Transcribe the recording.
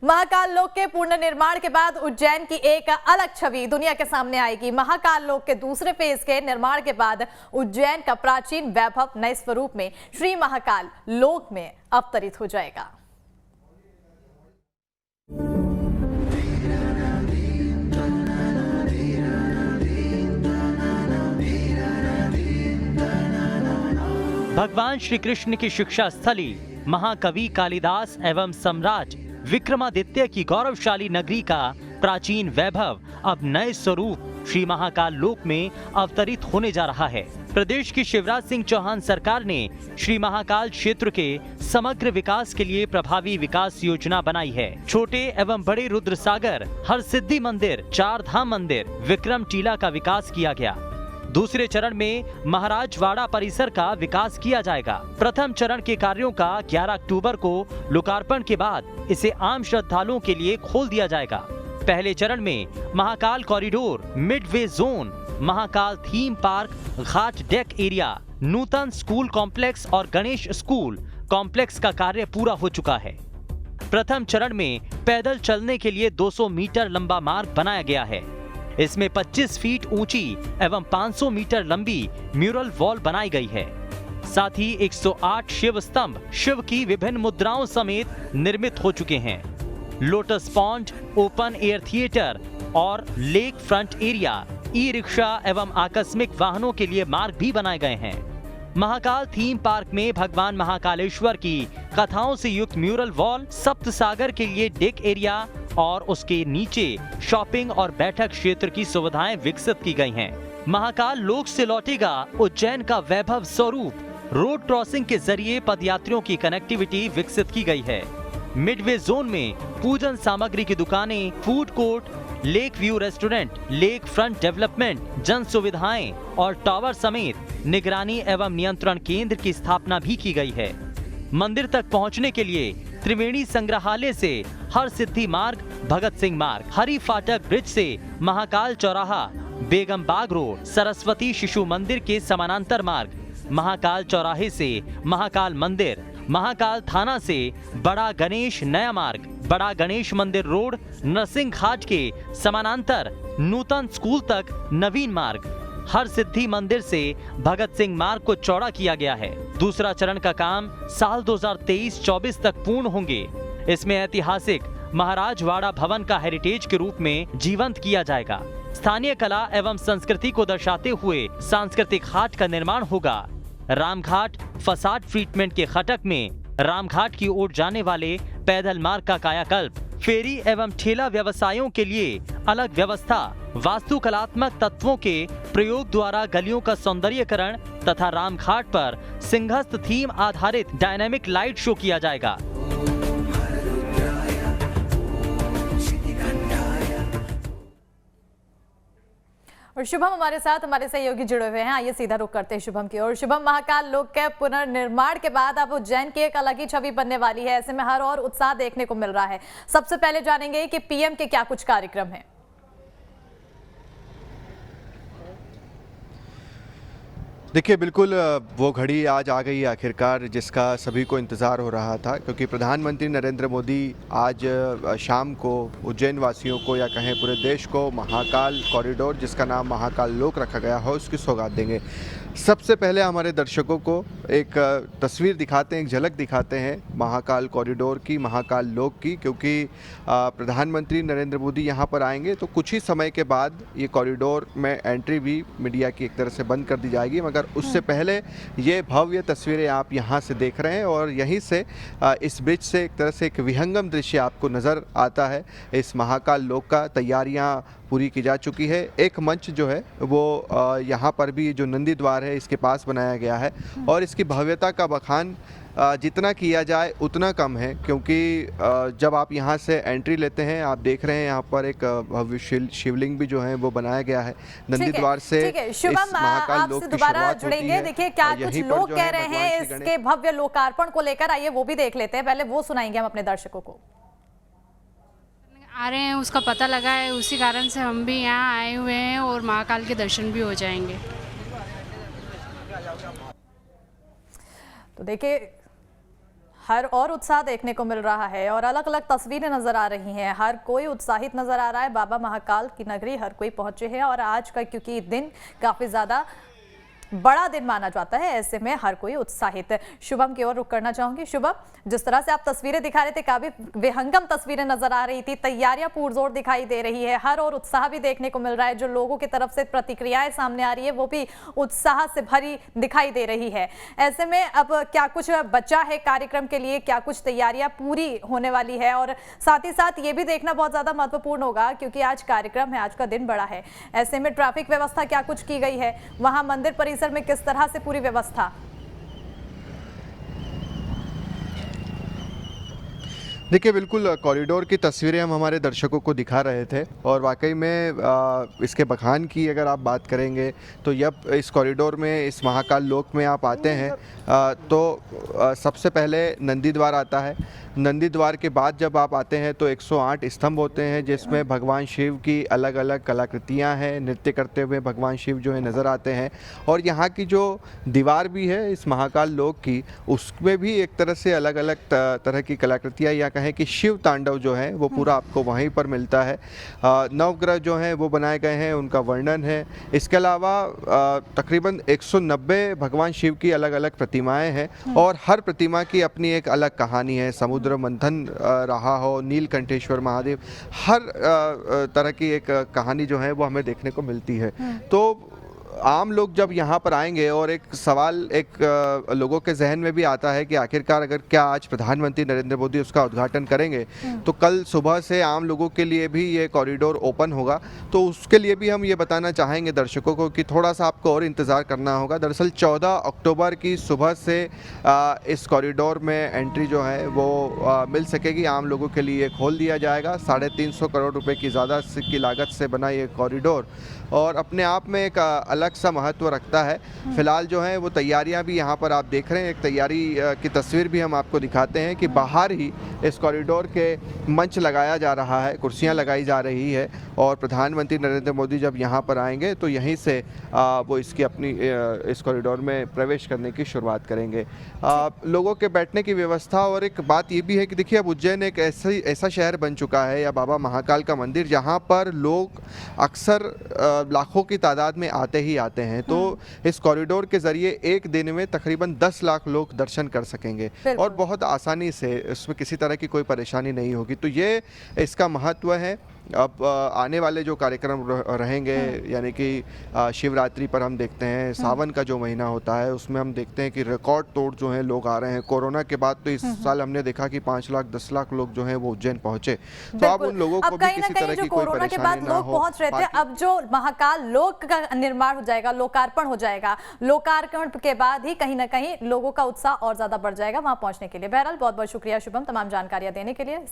महाकाल लोक के पुनर्निर्माण के बाद उज्जैन की एक अलग छवि दुनिया के सामने आएगी। महाकाल लोक के दूसरे फेज के निर्माण के बाद उज्जैन का प्राचीन वैभव नए स्वरूप में श्री महाकाल लोक में अवतरित हो जाएगा। भगवान श्री कृष्ण की शिक्षा स्थली महाकवि कालिदास एवं सम्राट विक्रमादित्य की गौरवशाली नगरी का प्राचीन वैभव अब नए स्वरूप श्री महाकाल लोक में अवतरित होने जा रहा है। प्रदेश की शिवराज सिंह चौहान सरकार ने श्री महाकाल क्षेत्र के समग्र विकास के लिए प्रभावी विकास योजना बनाई है। छोटे एवं बड़े रुद्रसागर, हरसिद्धि मंदिर, चार धाम मंदिर, विक्रम टीला का विकास किया गया। दूसरे चरण में महाराजवाड़ा परिसर का विकास किया जाएगा। प्रथम चरण के कार्यों का 11 अक्टूबर को लोकार्पण के बाद इसे आम श्रद्धालुओं के लिए खोल दिया जाएगा। पहले चरण में Mahakal corridor, midway zone, Mahakal theme park, ghat deck area, Nutan school complex और गणेश स्कूल कॉम्प्लेक्स का कार्य पूरा हो चुका है। प्रथम चरण में पैदल चलने के लिए 200 मीटर लंबा मार्ग बनाया गया है। इसमें 25 फीट ऊंची एवं 500 मीटर लंबी म्यूरल वॉल बनाई गई है। साथ ही 108 शिव स्तंभ शिव की विभिन्न मुद्राओं समेत निर्मित हो चुके हैं। Lotus pond, open air theatre और lake front area, e rickshaw एवं आकस्मिक वाहनों के लिए मार्ग भी बनाए गए हैं। महाकाल थीम पार्क में भगवान महाकालेश्वर की कथाओं से युक्त म्यूरल वॉल, सप्त सागर के लिए डेक एरिया और उसके नीचे शॉपिंग और बैठक क्षेत्र की सुविधाएं विकसित की गई हैं। महाकाल लोक से लौटेगा उज्जैन का वैभव स्वरूप। रोड क्रॉसिंग के जरिए पदयात्रियों की कनेक्टिविटी विकसित की गई है। मिडवे जोन में पूजन सामग्री की दुकानें, food court, lake view restaurant, lake front development, जन सुविधाएं और टावर समेत निगरानी एवं नियंत्रण केंद्र की स्थापना भी की गई है। मंदिर तक पहुंचने के लिए त्रिवेणी संग्रहालय से हरसिद्धि मार्ग, भगत सिंह मार्ग, हरि फाटक ब्रिज से महाकाल चौराहा, बेगम बाग रोड, सरस्वती शिशु मंदिर के समानांतर मार्ग, महाकाल चौराहे से महाकाल मंदिर, महाकाल थाना से बड़ा गणेश नया मार्ग, बड़ा गणेश मंदिर रोड, नरसिंह घाट के समानांतर नूतन स्कूल तक नवीन मार्ग, हर सिद्धि मंदिर से भगत सिंह मार्ग को चौड़ा किया गया है। दूसरा चरण का काम साल 2023-24 तक पूर्ण होंगे। इसमें ऐतिहासिक महाराजवाड़ा भवन का हेरिटेज के रूप में जीवंत किया जाएगा। स्थानीय कला एवं संस्कृति को दर्शाते हुए सांस्कृतिक हाट का निर्माण होगा। रामघाट फसाड ट्रीटमेंट के खटक में रामघाट की ओर जाने वाले पैदल मार्ग का कायाकल्प, फेरी एवं ठेला व्यवसायों के लिए अलग व्यवस्था, वास्तुकलात्मक तत्वों के प्रयोग द्वारा गलियों का सौंदर्यीकरण तथा रामघाट पर सिंहस्थ थीम आधारित डायनामिक लाइट शो किया जाएगा। और शुभम हमारे साथ हमारे सहयोगी जुड़े हुए हैं। आइए सीधा रुख करते हैं शुभम की ओर। शुभम, महाकाल लोक के पुनर्निर्माण के बाद अब उज्जैन की एक अलग ही छवि बनने वाली है। ऐसे में हर और उत्साह देखने को मिल रहा है। सबसे पहले जानेंगे कि पीएम के क्या कुछ कार्यक्रम हैं। देखिए, बिल्कुल वो घड़ी आज आ गई आखिरकार जिसका सभी को इंतज़ार हो रहा था, क्योंकि प्रधानमंत्री नरेंद्र मोदी आज शाम को उज्जैन वासियों को या कहें पूरे देश को महाकाल कॉरिडोर, जिसका नाम महाकाल लोक रखा गया हो, उसकी सौगात देंगे। सबसे पहले हमारे दर्शकों को एक तस्वीर दिखाते हैं, एक झलक दिखाते हैं महाकाल कॉरिडोर की, महाकाल लोक की, क्योंकि प्रधानमंत्री नरेंद्र मोदी यहाँ पर आएंगे तो कुछ ही समय के बाद ये कॉरिडोर में एंट्री भी मीडिया की एक तरह से बंद कर दी जाएगी। मगर उससे पहले ये भव्य तस्वीरें आप यहाँ से देख रहे हैं और यहीं से इस ब्रिज से एक तरह से एक विहंगम दृश्य आपको नज़र आता है। इस महाकाल लोक का तैयारियाँ पूरी की जा चुकी है। एक मंच जो है वो यहाँ पर भी जो नंदी द्वार है इसके पास बनाया गया है और इसकी भव्यता का बखान जितना किया जाए उतना कम है, क्योंकि जब आप यहाँ से एंट्री लेते हैं आप देख रहे हैं यहाँ पर एक भव्य शिवलिंग भी जो है वो बनाया गया है नंदी द्वार से। शुभम, आपसे दोबारा जुड़ेंगे। देखिए क्या कुछ लोग कह रहे हैं इसके भव्य लोकार्पण को लेकर, आइए वो भी देख लेते हैं। पहले वो सुनाएंगे हम अपने दर्शकों को। आ रहे हैं, उसका पता लगा है, उसी कारण से हम भी यहाँ आए हुए हैं और महाकाल के दर्शन भी हो जाएंगे। तो देखिए हर और उत्साह देखने को मिल रहा है और अलग अलग तस्वीरें नजर आ रही हैं। हर कोई उत्साहित नजर आ रहा है। बाबा महाकाल की नगरी हर कोई पहुंचे हैं और आज का क्योंकि दिन काफी ज्यादा बड़ा दिन माना जाता है, ऐसे में हर कोई उत्साहित। शुभम की ओर रुख करना चाहूंगी। शुभम, जिस तरह से आप तस्वीरें दिखा रहे थे, काफी विहंगम तस्वीरें नजर आ रही थी, तैयारियां पुरजोर दिखाई दे रही है, हर और उत्साह भी देखने को मिल रहा है। जो लोगों की तरफ से प्रतिक्रियाएं सामने आ रही है वो भी उत्साह से भरी दिखाई दे रही है। ऐसे में अब क्या कुछ बचा है कार्यक्रम के लिए, क्या कुछ तैयारियां पूरी होने वाली है? और साथ ही साथ ये भी देखना बहुत ज्यादा महत्वपूर्ण होगा क्योंकि आज कार्यक्रम है, आज का दिन बड़ा है। ऐसे में ट्रैफिक व्यवस्था क्या कुछ की गई है, वहां मंदिर परिसर में किस तरह से पूरी व्यवस्था? देखिए, बिल्कुल कॉरिडोर की तस्वीरें हम हमारे दर्शकों को दिखा रहे थे और वाकई में इसके बखान की अगर आप बात करेंगे तो जब इस कॉरिडोर में, इस महाकाल लोक में आप आते हैं तो सबसे पहले नंदी द्वार आता है। नंदी द्वार के बाद जब आप आते हैं तो 108 स्तंभ होते हैं जिसमें भगवान शिव की अलग अलग कलाकृतियां हैं, नृत्य करते हुए भगवान शिव जो है नज़र आते हैं। और यहाँ की जो दीवार भी है इस महाकाल लोक की, उसमें भी एक तरह से अलग अलग तरह की कलाकृतियाँ या कहें कि शिव तांडव जो है वो पूरा आपको वहीं पर मिलता है। नवग्रह जो हैं वो बनाए गए हैं, उनका वर्णन है। इसके अलावा तकरीबन 190 भगवान शिव की अलग अलग प्रतिमाएँ हैं और हर प्रतिमा की अपनी एक अलग कहानी है। समुद्र मंथन रहा हो, नीलकंठेश्वर महादेव, हर तरह की एक कहानी जो है वो हमें देखने को मिलती है। तो आम लोग जब यहाँ पर आएंगे और एक सवाल लोगों के जहन में भी आता है कि आखिरकार अगर क्या आज प्रधानमंत्री नरेंद्र मोदी उसका उद्घाटन करेंगे तो कल सुबह से आम लोगों के लिए भी ये कॉरिडोर ओपन होगा। तो उसके लिए भी हम ये बताना चाहेंगे दर्शकों को कि थोड़ा सा आपको और इंतज़ार करना होगा। दरअसल 14 अक्टूबर की सुबह से इस कॉरिडोर में एंट्री जो है वो मिल सकेगी। आम लोगों के लिए खोल दिया जाएगा। 350 करोड़ रुपए की ज़्यादा की लागत से बना ये कॉरिडोर और अपने आप में एक अलग सा महत्व रखता है। फिलहाल जो है वो तैयारियां भी यहाँ पर आप देख रहे हैं। एक तैयारी की तस्वीर भी हम आपको दिखाते हैं कि बाहर ही इस कॉरिडोर के मंच लगाया जा रहा है, कुर्सियां लगाई जा रही है और प्रधानमंत्री नरेंद्र मोदी जब यहाँ पर आएंगे तो यहीं से वो इसकी अपनी इस कॉरिडोर में प्रवेश करने की शुरुआत करेंगे। लोगों के बैठने की व्यवस्था, और एक बात ये भी है कि देखिए अब उज्जैन एक ऐसा शहर बन चुका है या बाबा महाकाल का मंदिर जहाँ पर लोग अक्सर लाखों की तादाद में आते ही आते हैं। तो इस कॉरिडोर के जरिए एक दिन में तकरीबन 10 लाख लोग दर्शन कर सकेंगे और बहुत आसानी से, इसमें किसी तरह की कोई परेशानी नहीं होगी। तो ये इसका महत्व है। अब आने वाले जो कार्यक्रम रहेंगे यानी कि शिवरात्रि पर हम देखते हैं, सावन का जो महीना होता है उसमें हम देखते हैं कि रिकॉर्ड तोड़ जो है लोग आ रहे हैं। कोरोना के बाद तो इस साल हमने देखा कि 5 लाख 10 लाख लोग जो हैं वो उज्जैन पहुंचे। तो अब उन लोगों को भी किसी तरह की कोई परेशानी ना हो। पहुंच रहे थे, अब जो महाकाल लोक का निर्माण हो जाएगा, लोकार्पण हो जाएगा, लोकार्पण के बाद ही कहीं ना कहीं लोगों का उत्साह और ज्यादा बढ़ जाएगा वहां पहुंचने के लिए। बहरहाल बहुत बहुत शुक्रिया शुभम तमाम जानकारियां देने के लिए।